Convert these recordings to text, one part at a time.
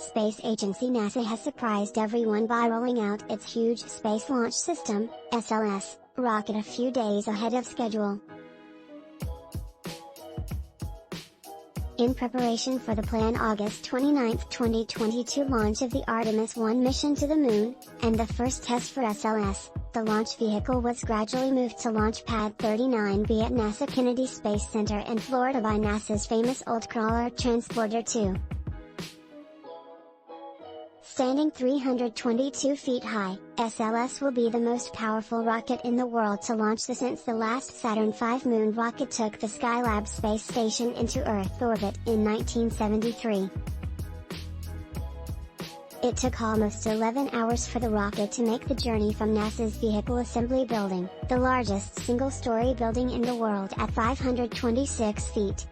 Space agency NASA has surprised everyone by rolling out its huge Space Launch System, SLS, rocket a few days ahead of schedule. In preparation for the planned August 29, 2022 launch of the Artemis-1 mission to the Moon, and the first test for SLS, the launch vehicle was gradually moved to Launchpad 39B at NASA Kennedy Space Center in Florida by NASA's famous Old Crawler Transporter 2. Standing 322 feet high, SLS will be the most powerful rocket in the world to launch since the last Saturn V moon rocket took the Skylab space station into Earth orbit in 1973. It took almost 11 hours for the rocket to make the journey from NASA's Vehicle Assembly Building, the largest single-story building in the world at 526 feet,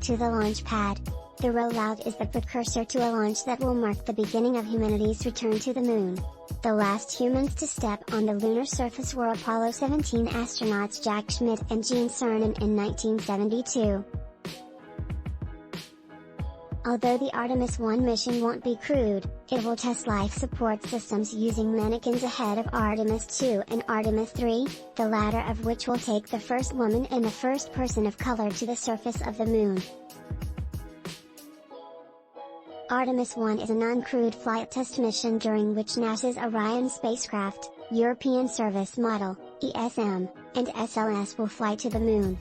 to the launch pad. The rollout is the precursor to a launch that will mark the beginning of humanity's return to the Moon. The last humans to step on the lunar surface were Apollo 17 astronauts Jack Schmitt and Gene Cernan in 1972. Although the Artemis-1 mission won't be crewed, it will test life support systems using mannequins ahead of Artemis-2 and Artemis-3, the latter of which will take the first woman and the first person of color to the surface of the Moon. Artemis-1 is a non-crewed flight test mission during which NASA's Orion spacecraft, European Service Model, ESM, and SLS will fly to the Moon.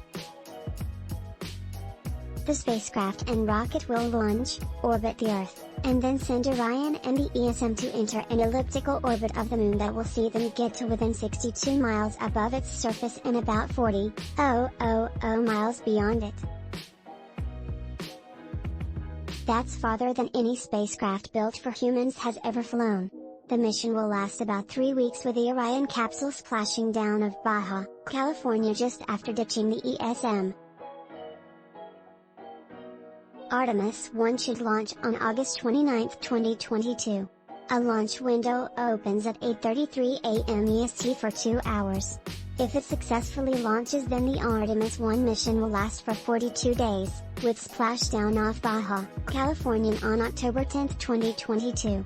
The spacecraft and rocket will launch, orbit the Earth, and then send Orion and the ESM to enter an elliptical orbit of the Moon that will see them get to within 62 miles above its surface and about 40,000 miles beyond it. That's farther than any spacecraft built for humans has ever flown. The mission will last about 3 weeks with the Orion capsule splashing down of Baja, California just after ditching the ESM. Artemis-1 should launch on August 29, 2022. A launch window opens at 8:33 a.m. EST for 2 hours. If it successfully launches, then the Artemis-1 mission will last for 42 days, with splashdown off Baja, California on October 10, 2022.